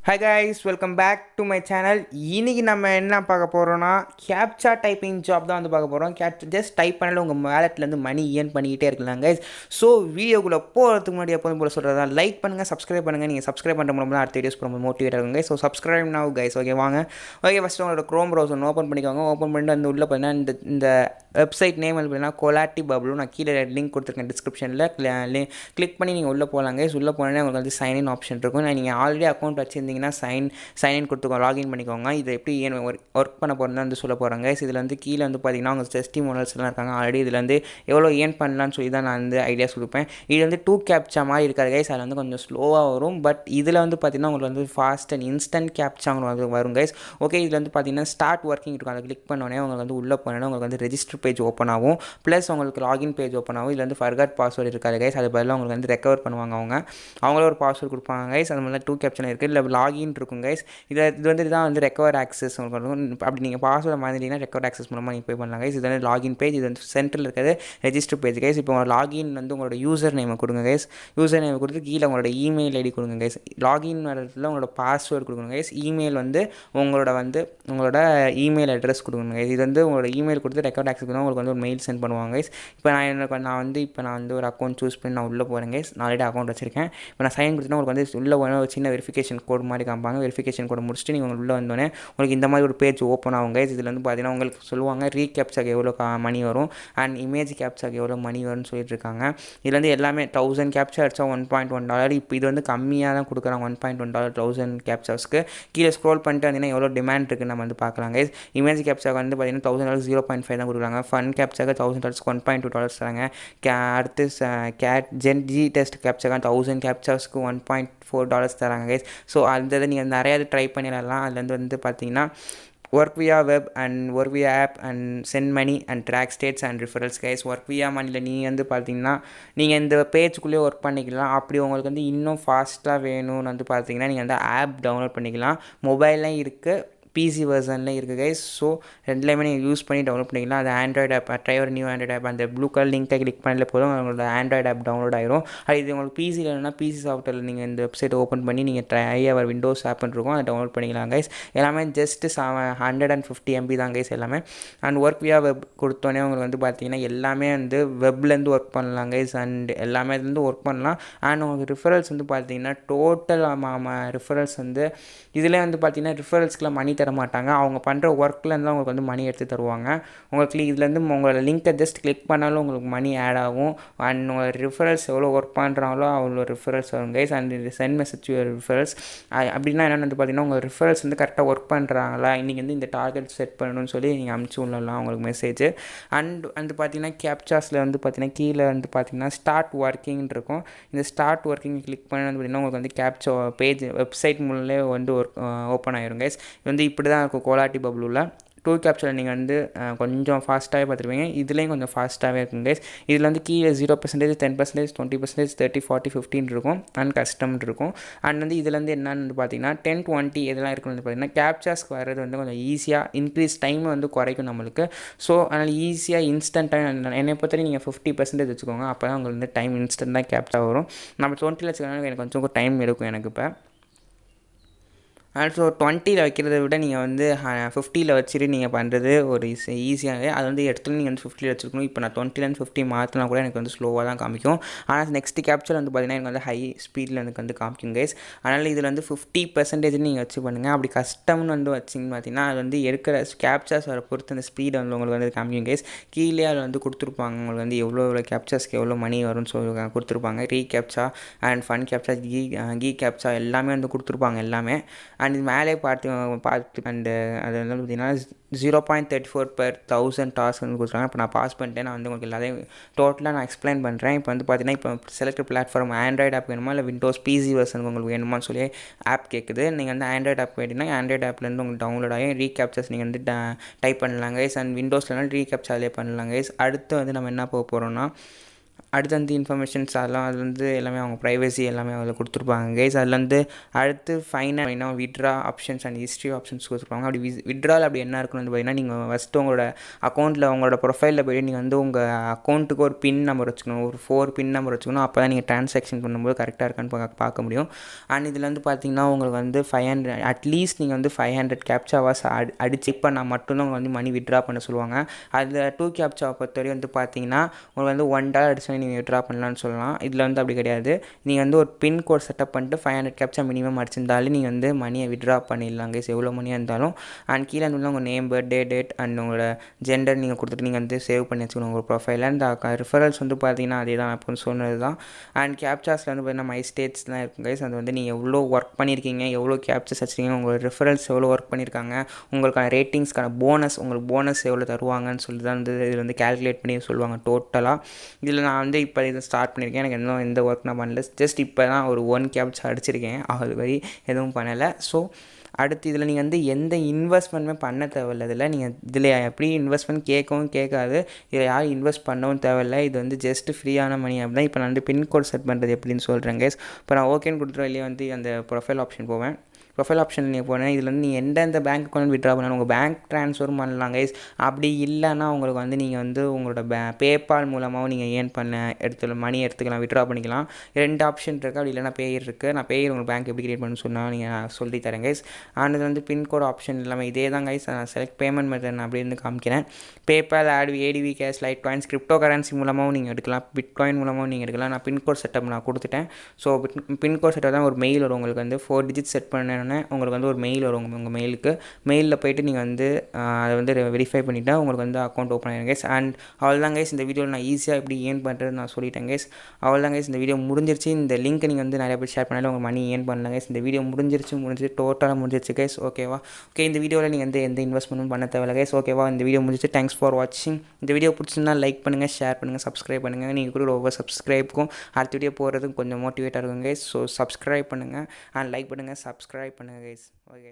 Hi guys, welcome back to my channel. இன்னைக்கு நம்ம என்ன பார்க்க போறோம்னா கேப்சா டைப்பிங் ஜாப் தான் வந்து பார்க்க போறோம். ஜஸ்ட் டைப் பண்ணல உங்க வாலெட்ல இருந்து மணி ஏர்ன் பண்ணிக்கிட்டே இருக்கலாம் guys. ஸோ வீடியோக்குள்ள போகிறதுக்கு முன்னாடி எப்போதும் போல சொல்றதா லைக் பண்ணுங்க, சப்ஸ்கிரைப் பண்ணுங்க. நீங்க சப்ஸ்கிரைப் பண்ற மூலமா அடுத்த வீடியோஸ் போட மோட்டிவேட் ஆகுங்க. So subscribe now guys. Okay வாங்க. ஓகே ஃபர்ஸ்ட் உங்களோட Chrome browser ஓபன் பண்ணிக்கோங்க. ஓபன் பண்ணிட்டு அந்த உள்ள போனா இந்த வெப்சைட் நேம் எழுதுனா கோலாட்டி பப்ளு. நான் கீழே லிங்க் கொடுத்துருக்கேன் டிஸ்கிரிப்ஷனில். கிளிக் பண்ணி நீங்கள் உள்ளே போகலாம் guys. உள்ளே போனோடனே உங்களுக்கு வந்து சைன் இன் ஆப்ஷன் இருக்கும். நீங்கள் ஆல்ரெடி அக்கௌண்ட் வச்சுருந்தீங்கன்னா சைன் இன் கொடுத்துக்கோங்க, லாகின் பண்ணிக்கோங்க. இதை எப்படி ஒர்க் பண்ண போகிறேன்னு வந்து சொல்ல போகிறாங்க guys. இதில் வந்து கீழே வந்து பார்த்தீங்கன்னா உங்கள் டெஸ்டிமோனியல்ஸ்லாம் இருக்காங்க ஆல்ரெடி. இதில் வந்து எவ்வளோ ஏர்ன் பண்ணலான்னு சொல்லி தான் நான் வந்து ஐடியாஸ் கொடுப்பேன். இது வந்து 2 கேப்சா மாதிரி இருக்காது guys. அதில் வந்து கொஞ்சம் ஸ்லோவாக வரும். பட் இதில் வந்து பார்த்தீங்கன்னா உங்களுக்கு வந்து ஃபாஸ்ட் அண்ட் இன்ஸ்டன்ட் கேப்சா உங்களுக்கு வரும் guys. ஓகே இதில் வந்து பார்த்தீங்கன்னா ஸ்டார்ட் ஒர்க்கிங் இருக்கும். அதை கிளிக் பண்ணோடனே உங்களுக்கு வந்து உள்ளே போனோடனே உங்களுக்கு வந்து ரெஜிஸ்டர் பேஜ் ஓப்பன் ஆகும். ப்ளஸ் உங்களுக்கு லாகின் பேஜ் ஓப்பன் ஆகும். இதில் வந்து ஃபர்காட் பாஸ்வேர்டு இருக்காது கைஸ். அது பதிலாக உங்களுக்கு வந்து ரெக்கவர் பண்ணுவாங்க அவங்களே ஒரு பாஸ்வேர்டு கொடுப்பாங்க கைஸ். அது மாதிரி 2 கேப்சன் இருக்குது. இல்லை லாகின் இருக்கும் கைஸ். இது வந்து இதான் வந்து ரெக்கவர் ஆக்சஸ் உங்களுக்கு வரும். அப்படி நீங்கள் பாஸ்வேர்டு மாற்றிட்டீங்கன்னா ரெக்கவர் ஆக்சஸ் மூலமாக நீங்கள் போய் பண்ணலாம் கைஸ். இது வந்து லாகின் பேஜ். இது வந்து சென்டரில் இருக்கிறது ரெஜிஸ்டர் பேஜ் கைஸ். இப்போ உங்களோட லாகின் வந்து உங்களோட யூசர் நேமை கொடுங்க கைஸ். யூசர் நேமை கொடுத்து கீழே உங்களோட இமெயில் ஐடி கொடுங்க கைஸ். லாகின் வரதுல உங்களோட பாஸ்வேர்டு கொடுக்கணும் கைஸ். இமெயில் வந்து உங்களோட இமெயில் அட்ரஸ் கொடுக்கணும் கைஸ். இது வந்து உங்களோட இமெயில் கொடுத்து ரெக்கவர் ஆக்சஸ் பண்ணால் உங்களுக்கு வந்து ஒரு மெயில் சென்ட் பண்ணுவாங்க கைஸ். இப்போ நான் வந்து ஒரு அக்கௌண்ட் சூஸ் பண்ணி நான் உள்ளே போகிறேன் கைஸ். நான் ஆல்ரெடி அக்கௌண்ட் வச்சிருக்கேன். இப்போ நான் சைன் கொடுத்தா உங்களுக்கு வந்து உள்ளே போனால் ஒரு சின்ன வெரிஃபிகேஷன் கோட் மாதிரி காமிப்பாங்க. வெரிஃபிகேஷன் கோட் முடிச்சுட்டு நீங்கள் உள்ளே வந்தோடனே உங்களுக்கு இந்த மாதிரி ஒரு பேஜ் ஓப்பன் ஆகும் கைஸ். இதில் வந்து பார்த்தீங்கன்னா உங்களுக்கு சொல்லுவாங்க ரீகேப்சாக்கு எவ்வளோ மணி வரும் அண்ட் இமேஜ் கேப்சாக்கு எவ்வளோ மணி வரும்னு சொல்லிட்டு இருக்காங்க. இதில் வந்து எல்லாமே 1000 கேப்சா அடிச்சா $1.1. இப்போ இது வந்து கம்மியாக தான் கொடுக்குறாங்க $1.1 1000 கேப்சாஸ்க்கு. கீழே ஸ்க்ரோல் பண்ணிட்டு வந்தீங்கன்னா எவ்வளோ டிமாண்ட் இருக்குன்னு நம்ம வந்து பார்க்கலாம் கைஸ். இமேஜ் கேப்சாக்கு வந்து பார்த்தீங்கன்னா $1000 0.5 தான் கொடுக்குறாங்க. ஃபன் கேப்சாக்கு $1000 $1.2 தராங்க. அடுத்து ஜென் ஜி டெஸ்ட் கேப்சாக்கு 1000 கேப்சாஸ்க்கு $1.4 தராங்க கைஸ். ஸோ அந்த நீங்கள் நிறையா ட்ரை பண்ணிடலாம். அதுலேருந்து வந்து பார்த்தீங்கன்னா work via web and work via app and send money and track states and referrals guys. work via moneyல நீங்கள் வந்து பார்த்தீங்கன்னா நீங்கள் இந்த பேஜுக்குள்ளேயே ஒர்க் பண்ணிக்கலாம். அப்படி உங்களுக்கு வந்து இன்னும் ஃபாஸ்ட்டாக வேணும்னு வந்து பார்த்தீங்கன்னா நீங்கள் வந்து ஆப் டவுன்லோட் பண்ணிக்கலாம். மொபைல்லாம் இருக்குது, பிசி வெர்ஷன்லேயும் இருக்குது கைஸ். ஸோ ரெண்டுலேயுமே நீங்கள் யூஸ் பண்ணி டவுன்லோட் பண்ணிக்கலாம். அது ஆண்ட்ராய்டு ஆப், ட்ரை ஒரு நியூ ஆண்ட்ராய்டு ஆப். அந்த ப்ளூ கலர் லிங்க்கை கிளிக் பண்ணல போதும் உங்களோட ஆண்ட்ராய்டு ஆப் டவுன்லோட் ஆயிரும். அது இது உங்களுக்கு பிசி இல்லைன்னா பிசி சாஃப்ட்வேரில் நீங்கள் இந்த வெப்சைட் ஓப்பன் பண்ணி நீங்கள் ட்ரை அவர் விண்டோஸ் ஆப்னு இருக்கும், அதை டவுன்லோட் பண்ணிக்கலாம் கைஸ். எல்லாமே ஜஸ்ட் 150 MB தான் கைஸ் எல்லாமே. அண்ட் ஒர்க் வியா வெப் கொடுத்தோன்னே உங்களுக்கு வந்து பார்த்தீங்கன்னா எல்லாமே வந்து வெப்லேருந்து ஒர்க் பண்ணலாம் கைஸ். அண்ட் எல்லாமே இருந்து ஒர்க் பண்ணலாம். அண்ட் உங்களுக்கு ரிஃபரல்ஸ் வந்து பார்த்தீங்கன்னா டோட்டல் ரிஃபரல்ஸ் வந்து இதில் வந்து பார்த்தீங்கன்னா ரிஃபரல்ஸ்க்குலாம் மணி தர மாட்டாங்க. அவங்க பண்ணுற ஒர்க்லேருந்து உங்களுக்கு வந்து மணி எடுத்து தருவாங்க. உங்களுக்கு இதுலேருந்து உங்களோட லிங்க்கை ஜஸ்ட் கிளிக் பண்ணாலும் உங்களுக்கு மணி ஆட் ஆகும். அண்ட் உங்களோட ரிஃபரல்ஸ் எவ்வளோ ஒர்க் பண்ணுறாங்களோ அவ்வளோ ரிஃபரல்ஸ் வரும் கைஸ். அண்ட் சென்ட் மெசேஜ் ரிஃபரல்ஸ் அப்படின்னா என்னென்னு வந்து பார்த்தீங்கன்னா உங்கள் ரிஃபரல்ஸ் வந்து கரெக்டாக ஒர்க் பண்ணுறாங்களா, இன்றைக்கி வந்து இந்த டார்கெட் செட் பண்ணணும்னு சொல்லி நீங்கள் அனுப்பிச்சி விடலாம் உங்களுக்கு மெசேஜ். அண்ட் வந்து பார்த்தீங்கன்னா கேப்சாஸில் வந்து பார்த்தீங்கன்னா கீழே வந்து பார்த்தீங்கன்னா ஸ்டார்ட் ஒர்க்கிங் இருக்கும். இந்த ஸ்டார்ட் ஒர்க்கிங் கிளிக் பண்ணி வந்து பார்த்தீங்கன்னா உங்களுக்கு வந்து கேப்சா பேஜ் வெப்சைட் மூலமே வந்து ஓப்பன் ஆயிரும் கைஸ். இது வந்து இப்படி தான் இருக்கும் கோலாட்டி பப்ளூவில். 2 கேப்சரில் நீங்கள் வந்து கொஞ்சம் ஃபாஸ்ட்டாகவே பார்த்துருப்பீங்க. இதுலேயும் கொஞ்சம் ஃபாஸ்ட்டாகவே இருக்கும் கைஸ். இதில் வந்து கீழே 0%, 10%, 20%, 30, 40, 15 இருக்கும். அண்ட் கஸ்டம்டு இருக்கும். அண்ட் வந்து இதில் வந்து என்னென்னு பார்த்தீங்கன்னா 10, 20 இதெல்லாம் இருக்குன்னு பார்த்தீங்கன்னா கேப்சாஸ்க்கு வர்றது வந்து கொஞ்சம் ஈஸியாக இன்க்ரீஸ் டைம் வந்து குறைக்கும் நம்மளுக்கு. ஸோ அதனால் ஈஸியாக இன்ஸ்டண்ட்டாக என்னை பொறுத்தவரை நீங்கள் 50% வச்சுக்கோங்க. அப்போ தான் உங்களுக்கு வந்து டைம் இன்ஸ்டண்ட்டாக கேப்சா வரும். நம்ம 20 வச்சுக்கோங்க, எனக்கு கொஞ்சம் டைம் எடுக்கும் எனக்கு இப்போ. ஸோ 20 வைக்கிறத விட நீங்கள் வந்து 50 வச்சுட்டு நீங்கள் பண்ணுறது ஒரு ஈஸியாகவே. அது வந்து இடத்துல நீங்கள் வந்து 50 வச்சுருக்கணும். இப்போ நான் 20 50 மாற்றினா கூட எனக்கு வந்து ஸ்லோவாக தான் காமிக்கும். ஆனால் நெக்ஸ்ட் கேப்சர் வந்து பார்த்தீங்கன்னா எனக்கு வந்து ஹை ஸ்பீடில் எனக்கு வந்து காமிக்கும் கைஸ். அதனால் இதில் வந்து 50% நீங்கள் வச்சு பண்ணுங்கள். அப்படி கஸ்டம்னு வந்து வச்சிங்கன்னு பார்த்தீங்கன்னா அது வந்து எடுக்கிற கேப்சர்ஸ் வர பொறுத்து அந்த ஸ்பீடை வந்து உங்களுக்கு வந்து காமிக்கும் கைஸ். கீழே அதில் வந்து கொடுத்துருப்பாங்க உங்களுக்கு வந்து எவ்வளோ கேப்சர்ஸ்க்கு எவ்வளோ மணி வரும்னு சொல்லி கொடுத்துருப்பாங்க. Recaptcha and fun captcha, key captcha எல்லாமே வந்து கொடுத்துருப்பாங்க எல்லாமே. அண்ட் இது மேலே பார்த்து அண்டு அது வந்து பார்த்திங்கன்னா 0.34 per 1000 டாஸ்க் வந்து கொடுத்துருக்காங்க. இப்போ நான் பாஸ் பண்ணிட்டேன். நான் வந்து உங்களுக்கு எல்லாத்தையும் டோட்டலாக நான் எக்ஸ்பிளைன் பண்ணுறேன். இப்போ வந்து பார்த்தீங்கன்னா இப்போ செலக்ட் பிளாட்ஃபார்ம் ஆண்ட்ராய்டு ஆப் வேணுமா இல்லை விண்டோஸ் பிசி வெர்ஷனுக்கு உங்களுக்கு வேணுமான்னு சொல்லி ஆப் கேட்குது. நீங்கள் வந்து ஆண்ட்ராய்டு ஆப் வேணுன்னா ஆண்ட்ராய்டு ஆப்லேருந்து உங்களுக்கு டவுன்லோட் ஆகி ரீகேப்சர்ஸ் நீங்கள் வந்து டைப் பண்ணலாம் கைஸ். அண்ட் விண்டோஸ்லனா ரீகேப்சாலே பண்ணலாம் கைஸ். அடுத்து வந்து நம்ம என்ன போக போகிறோம்னா அடுத்து வந்து இன்ஃபர்மேஷன்ஸ் அதெல்லாம் அது வந்து எல்லாமே அவங்க ப்ரைவசி எல்லாமே அதில் கொடுத்துருப்பாங்க கைஸ். அதில் வந்து அடுத்து ஃபைனாக withdraw options and history options கொடுத்துருப்பாங்க. அப்படி விட்ரால் அப்படி என்ன இருக்குன்னு வந்து பார்த்தீங்கன்னா, நீங்கள் ஃபஸ்ட்டு உங்களோட அக்கௌண்ட்டில் உங்களோட ப்ரொஃபைலில் போய்ட்டு நீங்கள் வந்து உங்கள் அக்கௌண்ட்டுக்கு ஒரு பின் நம்பர் வச்சுக்கணும், ஒரு 4 பின் நம்பர் வச்சுக்கணும். அப்போ தான் நீங்கள் ட்ரான்சாக்ஷன் பண்ணும்போது கரெக்டாக இருக்கான்னு பார்க்க முடியும். அண்ட் இதில் வந்து பார்த்தீங்கன்னா உங்களுக்கு வந்து 500 அட்லீஸ்ட் நீங்கள் வந்து 500 கேப்சாவாஸ் அடிச்சு பண்ணால் மட்டும்தான் வந்து மணி விட்ரா பண்ண சொல்லுவாங்க. அதில் 2 கேப்சாவை பொறுத்தவரை வந்து பார்த்தீங்கன்னா உங்களுக்கு வந்து $1 அடிச்சு நீங்கள் விட்ரா பண்ணலான்னு சொல்லலாம். இதில் வந்து அப்படி கிடையாது. நீங்கள் வந்து ஒரு பின் கோட் செட்டப் பண்ணிட்டு 500 கேப்சா மினிமம் அடிச்சிருந்தாலும் நீங்கள் வந்து மணியை விட்ரா பண்ணிடலாம் கைஸ், எவ்வளோ மணியாக இருந்தாலும். அண்ட் கீழே வந்து உங்கள் நேம், பர்த்டே, டேட் அண்ட் உங்களோட ஜெண்டர் நீங்கள் கொடுத்துட்டு நீங்கள் வந்து சேவ் பண்ணி வச்சுக்கணும் உங்கள் ப்ரொஃபைலில். அந்த ரிஃபரல்ஸ் வந்து பார்த்தீங்கன்னா அதே தான் அப்போன்னு சொன்னது தான். அண்ட் கேப்சாஸில் வந்து பார்த்தீங்கன்னா மை ஸ்டேட்ஸ்லாம் இருக்கும் கைஸ். அது வந்து நீங்கள் எவ்வளோ ஒர்க் பண்ணியிருக்கீங்க, எவ்வளோ கேப்சஸ் வச்சுருக்கீங்க, உங்களோட ரிஃபரல்ஸ் எவ்வளோ ஒர்க் பண்ணியிருக்காங்க, உங்களுக்கான ரேட்டிங்ஸ்க்கான போனஸ், உங்களுக்கு போனஸ் எவ்வளோ தருவாங்கன்னு சொல்லி தான் வந்து இதில் வந்து கேல்குலேட் பண்ணி சொல்லுவாங்க டோட்டலாக. இதில் நான் வந்து இப்போ இதை ஸ்டார்ட் பண்ணியிருக்கேன். எனக்கு இன்னும் எந்த ஒர்க் நான் பண்ணல. ஜஸ்ட் இப்போ தான் ஒரு 1 கேப்சா அடிச்சிருக்கேன், அது வரை எதுவும் பண்ணலை. ஸோ அடுத்து இதில் நீங்கள் வந்து எந்த இன்வெஸ்ட்மெண்ட்டுமே பண்ண தேவையில்லை. இதில் எப்படி இன்வெஸ்ட்மெண்ட் கேட்கவும் கேட்காது, இதில் யாரும் இன்வெஸ்ட் பண்ணவும் தேவையில்லை. இது வந்து ஜஸ்ட் ஃப்ரீயான மணி. அப்படி தான் இப்போ நான் வந்து பின்கோட் செட் பண்ணுறது எப்படின்னு சொல்கிறேன் கைஸ். இப்போ நான் ஓகேன்னு கொடுத்துட்டு வெளியே வந்து அந்த ப்ரொஃபைல் ஆப்ஷன் போவேன். ப்ரொஃபைல் ஆப்ஷன் நீங்கள் போனேன். இதில் வந்து நீங்கள் எந்தெந்த பேங்க் அக்கௌண்ட் விட்ரா பண்ணணும், உங்கள் பேங்க் ட்ரான்ஸ்ஃபரும் பண்ணலாம் கைஸ். அப்படி இல்லைன்னா உங்களுக்கு வந்து நீங்கள் வந்து உங்களோட பேபால் மூலமாகவும் நீங்கள் ஏர்ன் பண்ண மணி எடுத்துக்கலாம், விட்ரா பண்ணிக்கலாம். 2 ஆப்ஷன் இருக்குது. அப்படி இல்லைனா பேயர் இருக்குது. நான் பேயர் உங்களுக்கு பேங்க் எப்படி கிரியேட் பண்ணணும்னு சொன்னால் நீங்கள் சொல்லி தரேன் கைஸ். அண்ட் வந்து பின்கோட் ஆப்ஷன் எல்லாமே இதே தான் கைஸ். நான் செலக்ட் பேமெண்ட் மெத்தட் நான் அப்படி இருந்து காமிக்கிறேன். PayPal, ATV cash, light coins, crypto currency மூலமாகவும் நீங்கள் எடுக்கலாம், பிட்காயின் மூலமாகவும் நீங்கள் எடுக்கலாம். நான் பின்கோட் செட்டப் நான் கொடுத்துட்டேன். ஸோ பின்கோட் செட்டப் தான் ஒரு மெயில் வரும் உங்களுக்கு வந்து 4 டிஜிட் செட் பண்ண உங்களுக்கு வந்து ஒரு மெயில் வரும். உங்கள் மெயிலுக்கு மெயிலில் போய்ட்டு நீங்கள் வந்து அதை வந்து வெரிஃபை பண்ணிவிட்டா உங்களுக்கு வந்து அக்கௌண்ட் ஓப்பன் ஆகிடும் கைஸ். அண்ட் அவ்வளோதான் கைஸ். இந்த வீடியோவில் நான் ஈஸியாக எப்படி ஏர்ன் பண்ணுறது நான் சொல்லிட்டேன் கைஸ். அவ்வளோதான் கைஸ். இந்த வீடியோ முடிஞ்சிருச்சு. இந்த லிங்க் நீங்கள் வந்து நிறைய பேர் ஷேர் பண்ணாலும் உங்கள் மணி ஏர்ன் பண்ணலாம் கைஸ். இந்த வீடியோ முடிஞ்சிருச்சு டோட்டலாக முடிஞ்சிருச்சு கைஸ். ஓகேவா? ஓகே, இந்த வீடியோவில் நீங்கள் வந்து எந்த இன்வெஸ்ட்மெண்ட்டும் பண்ண தேவையில்ல கைஸ். ஓகேவா? இந்த வீடியோ முடிஞ்சிச்சு. தேங்க்ஸ் ஃபார் வாட்சிங். இந்த வீடியோ பிடிச்சிருந்தா லைக் பண்ணுங்கள், ஷேர் பண்ணுங்கள், சப்ஸ்கிரைப் பண்ணுங்கள். நீங்கள் கூட ஒவ்வொரு சப்ஸ்கிரைப்புக்கும் அடுத்த வீடியோ போகிறதுக்கு கொஞ்சம் மோட்டிவேட்டாக இருக்கும் கைஸ். ஸோ சப்ஸ்கிரைப் பண்ணுங்கள் அண்ட் லைக் பண்ணுங்கள், சப்ஸ்கிரைப் பண்ணுங்கள் கைஸ். ஓகே.